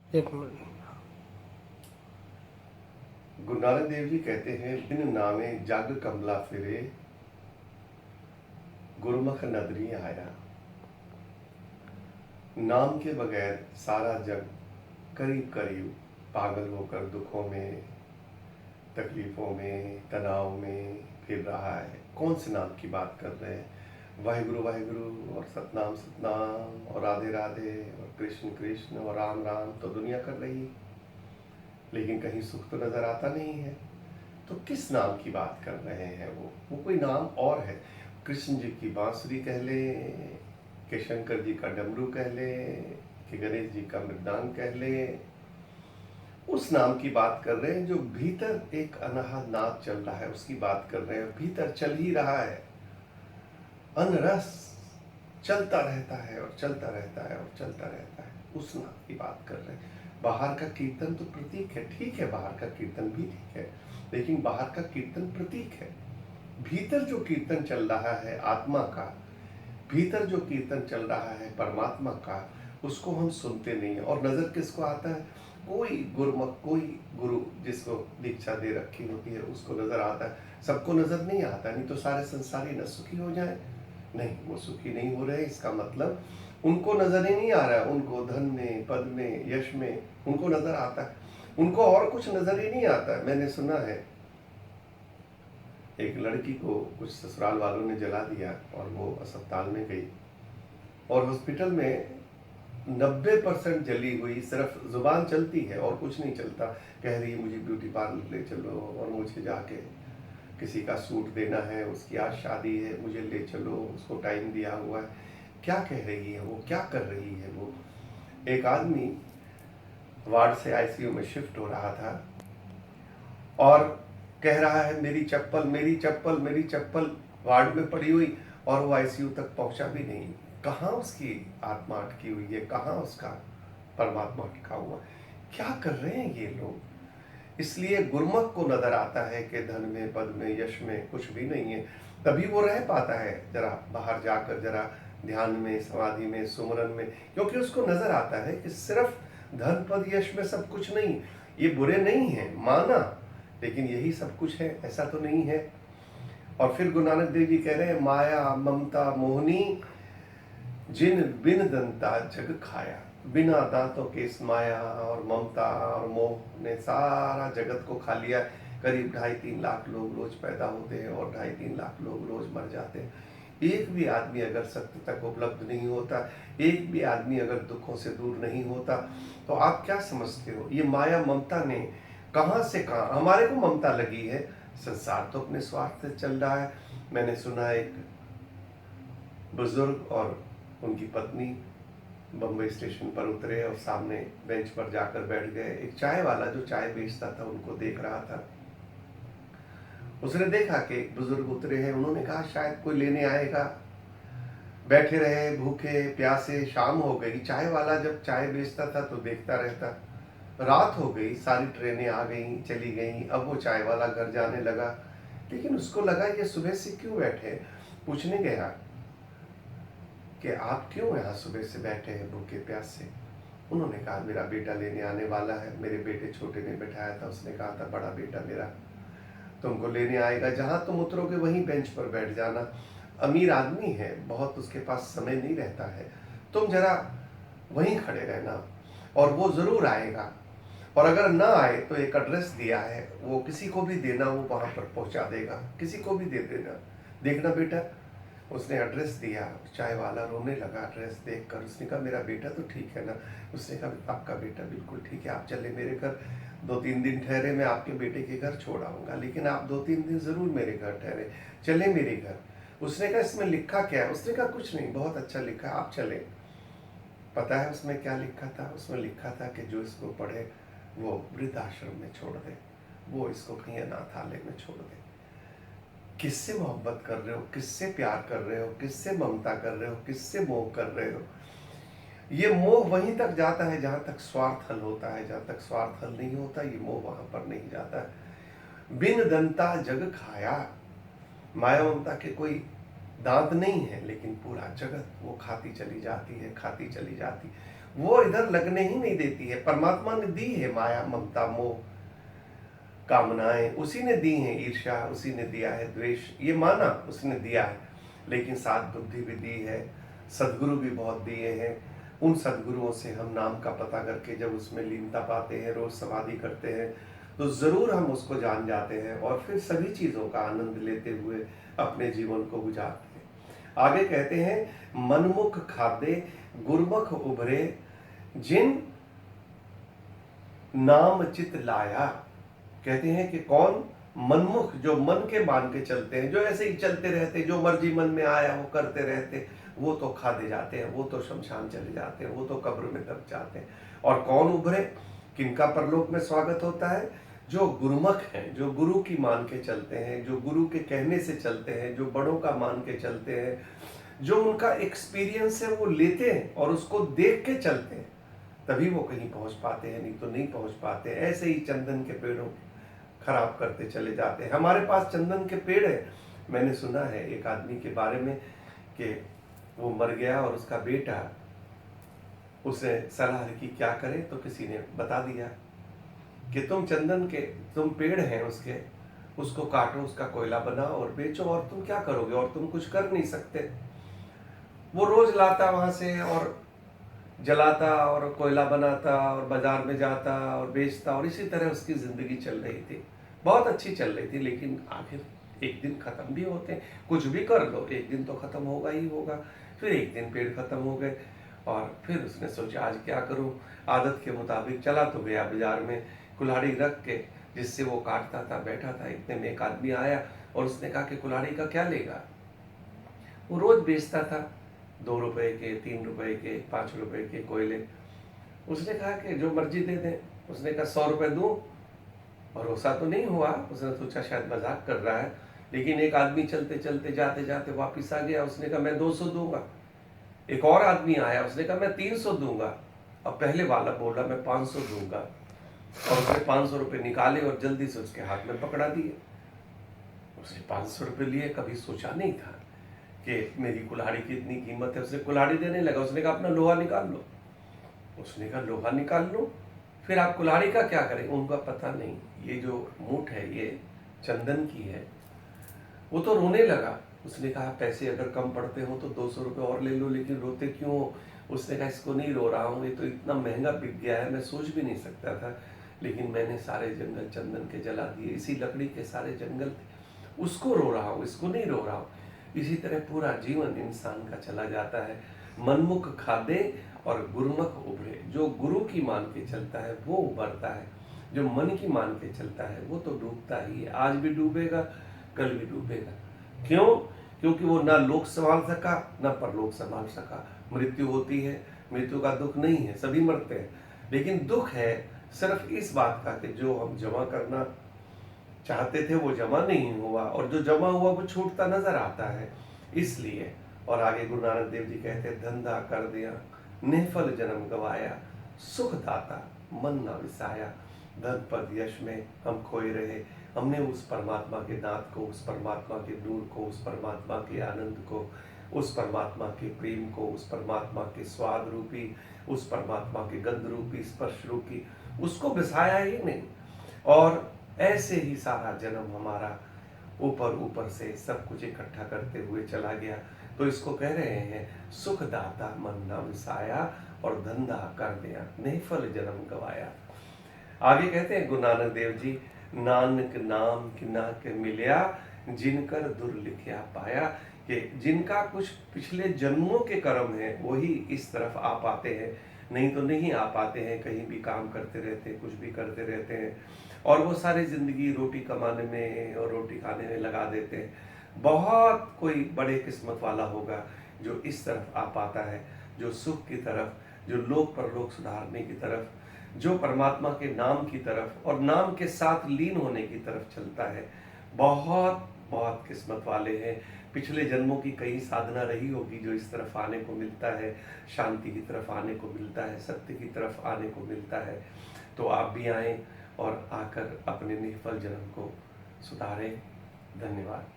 एक मिनट। गुरु नानक देव जी कहते हैं, बिन नामे जग कमला फिरे, गुरुमुख नदरी आया। नाम के बगैर सारा जग करीब करीब पागल होकर दुखों में, तकलीफों में, तनाव में फिर रहा है। कौन से नाम की बात कर रहे हैं? वाहिगुरु वाहिगुरु और सतनाम सतनाम और राधे राधे और कृष्ण कृष्ण और राम राम तो दुनिया कर रही है, लेकिन कहीं सुख तो नजर आता नहीं है। तो किस नाम की बात कर रहे हैं? वो कोई नाम और है। कृष्ण जी की बांसुरी कह ले, कि शंकर जी का डमरू कह ले, कि गणेश जी का मृदंग कह ले, उस नाम की बात कर रहे हैं जो भीतर एक अनहा नाद चल रहा है, उसकी बात कर रहे हैं। भीतर चल ही रहा है, अनरस चलता रहता है और चलता रहता है और चलता रहता है, उस नाम की बात कर रहे हैं। बाहर का कीर्तन तो प्रतीक है, ठीक है, बाहर का कीर्तन भी ठीक है, लेकिन बाहर का कीर्तन प्रतीक है। भीतर जो कीर्तन चल रहा है आत्मा का, भीतर जो कीर्तन चल रहा है परमात्मा का, उसको हम सुनते नहीं है। और नजर किसको आता है? कोई गुरुमुख, कोई गुरु जिसको दीक्षा दे रखी होती है उसको नजर आता है, सबको नजर नहीं आता। नहीं तो सारे संसारी न सुखी हो जाए। नहीं, वो सुखी नहीं हो रहे, इसका मतलब उनको नजर ही नहीं आ रहा है। उनको धन में, पद में, यश में उनको नजर आता है, उनको और कुछ नजर ही नहीं आता है। मैंने सुना है एक लड़की को कुछ ससुराल वालों ने जला दिया और वो अस्पताल में गई, और हॉस्पिटल में 90% जली हुई, सिर्फ जुबान चलती है और कुछ नहीं चलता। कह रही है मुझे ब्यूटी पार्लर ले चलो, और मुझे जाके किसी का सूट देना है, उसकी आज शादी है, मुझे ले चलो, उसको टाइम दिया हुआ है। क्या कह रही है वो, क्या कर रही है वो? एक आदमी वार्ड से आईसीयू में शिफ्ट हो रहा था और कह रहा है मेरी चप्पल, मेरी चप्पल, मेरी चप्पल वार्ड में पड़ी हुई, और वो आईसीयू तक पहुंचा भी नहीं। कहाँ उसकी आत्मा अटकी हुई है, कहाँ उसका परमात्मा अटका हुआ? क्या कर रहे हैं ये लोग? इसलिए गुरुमुख को नजर आता है कि धन में, पद में, यश में कुछ भी नहीं है। तभी वो रह पाता है जरा बाहर जाकर, जरा ध्यान में, समाधि में, सुमरन में, क्योंकि उसको नजर आता है कि सिर्फ धन, पद, यश में सब कुछ नहीं। ये बुरे नहीं है माना, लेकिन यही सब कुछ है ऐसा तो नहीं है। और फिर गुरु नानक देव जी कह रहे हैं, माया ममता मोहनी जिन बिन दंता जग खाया। बिना दांतों के इस माया और ममता और मोह ने सारा जगत को खा लिया। करीब 2.5-3 लाख लोग रोज पैदा होते हैं और 2.5-3 लाख लोग रोज मर जाते हैं। एक भी आदमी अगर सत्य तक उपलब्ध नहीं होता, एक भी आदमी अगर दुखों से दूर नहीं होता, तो आप क्या समझते हो ये माया ममता ने कहाँ से कहाँ हमारे को ममता लगी है? संसार तो अपने स्वार्थ से चल रहा है। मैंने सुना एक बुजुर्ग और उनकी पत्नी बम्बई स्टेशन पर उतरे और सामने बेंच पर जाकर बैठ गए। एक चाय वाला जो चाय बेचता था उनको देख रहा था। उसने देखा कि बुजुर्ग उतरे हैं, उन्होंने कहा शायद कोई लेने आएगा। बैठे रहे भूखे प्यासे, शाम हो गई। चाय वाला जब चाय बेचता था तो देखता रहता। रात हो गई, सारी ट्रेनें आ गई चली गई। अब वो चाय वाला घर जाने लगा, लेकिन उसको लगा ये सुबह से क्यों बैठे। पूछने गया कि आप क्यों यहाँ सुबह से बैठे हैं भूखे प्यासे? उन्होंने कहा मेरा बेटा लेने आने वाला है। मेरे बेटे छोटे ने बैठाया था, उसने कहा था बड़ा बेटा मेरा तुमको लेने आएगा, जहाँ तुम उतरोगे वहीं बेंच पर बैठ जाना। अमीर आदमी है, बहुत उसके पास समय नहीं रहता है, तुम जरा वहीं खड़े रहना और वो जरूर आएगा। और अगर ना आए तो एक एड्रेस दिया है, वो किसी को भी देना, वो वहां पर पहुंचा देगा, किसी को भी दे देना। देखना बेटा। उसने एड्रेस दिया, चाय वाला रोने लगा एड्रेस देखकर। उसने कहा मेरा बेटा तो ठीक है ना? उसने कहा आपका बेटा बिल्कुल ठीक है, आप चले मेरे घर, 2-3 दिन ठहरे, मैं आपके बेटे के घर छोड़ आऊंगा, लेकिन आप 2-3 दिन जरूर मेरे घर ठहरे, चले मेरे घर। उसने कहा इसमें लिखा क्या है? उसने कहा कुछ नहीं, बहुत अच्छा लिखा, आप चले। पता है उसमें क्या लिखा था? उसमें लिखा था कि जो इसको पढ़े वो वृद्धाश्रम में छोड़ दे, वो इसको कहीं अनाथालय में छोड़ दे। किससे मोहब्बत कर रहे हो, किससे प्यार कर रहे हो, किससे ममता कर रहे हो, किससे मोह कर रहे हो? ये मोह वहीं तक जाता है जहां तक स्वार्थ हल होता है। जहां तक स्वार्थ हल नहीं होता ये मोह वहां पर नहीं जाता है। बिन दंता जग खाया। माया ममता के कोई दांत नहीं है, लेकिन पूरा जगत वो खाती चली जाती है, खाती चली जाती। वो इधर लगने ही नहीं देती है। परमात्मा ने दी है माया, ममता, मोह, कामनाएं उसी ने दी हैं, ईर्ष्या उसी ने दिया है, द्वेष ये माना उसने दिया है, लेकिन साथ बुद्धि भी दी है, सदगुरु भी बहुत दिए हैं। उन सदगुरुओं से हम नाम का पता करके जब उसमें लीनता पाते हैं, रोज समाधि करते हैं, तो जरूर हम उसको जान जाते हैं और फिर सभी चीजों का आनंद लेते हुए अपने जीवन को गुजारते हैं। आगे कहते हैं, मनमुख खादे गुरमुख उभरे, जिन नाम चित लाया। कहते हैं कि कौन? मनमुख, जो मन के मान के चलते हैं, जो ऐसे ही चलते रहते, जो मर्जी मन में आया वो करते रहते, वो तो खादे जाते हैं, वो तो शमशान चले जाते हैं, वो तो कब्र में दब जाते हैं। और कौन उभरे? किनका परलोक में स्वागत होता है? जो गुरुमुख हैं, जो गुरु की मान के चलते हैं, जो गुरु के कहने से चलते हैं, जो बड़ों का मान के चलते हैं, जो उनका एक्सपीरियंस है वो लेते हैं और उसको देख के चलते हैं, तभी वो कहीं पहुंच पाते हैं, नहीं तो नहीं पहुंच पाते। ऐसे ही चंदन के पेड़ों खराब करते चले जाते हैं। हमारे पास चंदन के पेड़ है। मैंने सुना है एक आदमी के बारे में कि वो मर गया और उसका बेटा उसे सलाह की क्या करे, तो किसी ने बता दिया कि तुम पेड़ हैं उसके, उसको काटो, उसका कोयला बनाओ और बेचो, और तुम क्या करोगे, और तुम कुछ कर नहीं सकते। वो रोज लाता वहां से और जलाता और कोयला बनाता और बाजार में जाता और बेचता, और इसी तरह उसकी जिंदगी चल रही थी, बहुत अच्छी चल रही थी। लेकिन आखिर एक दिन खत्म भी होते हैं, कुछ भी कर लो एक दिन तो खत्म होगा ही होगा। फिर एक दिन पेड़ खत्म हो गए और फिर उसने सोचा आज क्या करूं। आदत के मुताबिक चला तो गया बाजार में, कुल्हाड़ी रख के जिससे वो काटता था बैठा था। इतने में एक आदमी आया और उसने कहा कि कुल्हाड़ी का क्या लेगा। वो रोज बेचता था 2 रुपए के, 3 रुपए के, 5 रुपए के कोयले। उसने कहा कि जो मर्जी दे दें। उसने कहा 100 रुपए दूं। भरोसा तो नहीं हुआ, उसने सोचा शायद मजाक कर रहा है। लेकिन एक आदमी चलते चलते जाते जाते वापिस आ गया, उसने कहा मैं 200 दूंगा। एक और आदमी आया, उसने कहा मैं 300 दूंगा। अब पहले वाला बोला मैं 500 दूंगा, और उसने 500 रुपए निकाले और जल्दी से उसके हाथ में पकड़ा दिए। उसने 500 रुपए लिए, कभी सोचा नहीं था कि मेरी कुल्हाड़ी की इतनी कीमत है। उसने कुल्हाड़ी देने लगा, उसने कहा अपना लोहा निकाल लो। उसने कहा लोहा निकाल लो, फिर आप कुल्हाड़ी का क्या करें। उनका पता नहीं ये जो मूठ है ये चंदन की है। वो तो रोने लगा। उसने कहा पैसे अगर कम पड़ते हो तो 200 रुपये और ले लो, लेकिन रोते क्यों हो। उसने कहा इसको नहीं रो रहा हूँ, ये तो इतना महंगा बिक गया है, मैं सोच भी नहीं सकता था, लेकिन मैंने सारे जंगल चंदन के जला दिए, इसी लकड़ी के सारे जंगल थे, उसको रो रहा हूँ, इसको नहीं रो रहा हूँ। इसी तरह पूरा जीवन इंसान का चला जाता है। मनमुख खादे और गुरुमुख उभरे। जो गुरु की मान के चलता है वो उभरता है, जो मन की मान के चलता है वो तो डूबता ही है। आज भी डूबेगा, कल भी डूबेगा। क्यों? क्योंकि वो ना लोक संभाल सका ना परलोक संभाल सका। मृत्यु होती है, मृत्यु का दुख नहीं है, सभी मरते हैं, लेकिन दुख है सिर्फ इस बात का कि जो हम जमा करना चाहते थे वो जमा नहीं हुआ, और जो जमा हुआ वो छूटता नजर आता है, इसलिए। और आगे गुरु नानक देव जी कहते हैं, धंधा कर दिया निफल जन्म गवाया, सुख दाता मन ना विसाया। धन पद यश में हम खोए रहे, हमने उस परमात्मा के नाथ को, उस परमात्मा के नूर को, उस परमात्मा के आनंद को, उस परमात्मा के प्रेम को, उस परमात्मा के स्वाद रूपी, उस परमात्मा के गंध रूपी, स्पर्श रूपी, उसको बसाया ही नहीं। और ऐसे ही सारा जन्म हमारा ऊपर ऊपर से सब कुछ इकट्ठा करते हुए चला गया। तो इसको कह रहे हैं, सुख दाता मन ना विसाया और धंधा कर दिया निफल जन्म गवाया। आगे कहते हैं गुरु नानक देव जी, नानक नाम कि ना के मिलया, जिनकर दुर्लिखिया पाया। कि जिनका कुछ पिछले जन्मों के कर्म है वही इस तरफ आ पाते हैं, नहीं तो नहीं आ पाते हैं। कहीं भी काम करते रहते हैं, कुछ भी करते रहते हैं, और वो सारी जिंदगी रोटी कमाने में और रोटी खाने में लगा देते हैं। बहुत कोई बड़े किस्मत वाला होगा जो इस तरफ आ पाता है, जो सुख की तरफ, जो लोक परलोक सुधारने की तरफ, जो परमात्मा के नाम की तरफ और नाम के साथ लीन होने की तरफ चलता है। बहुत बहुत किस्मत वाले हैं। पिछले जन्मों की कई साधना रही होगी जो इस तरफ आने को मिलता है, शांति की तरफ आने को मिलता है, सत्य की तरफ आने को मिलता है। तो आप भी आएं और आकर अपने निष्फल जन्म को सुधारें। धन्यवाद।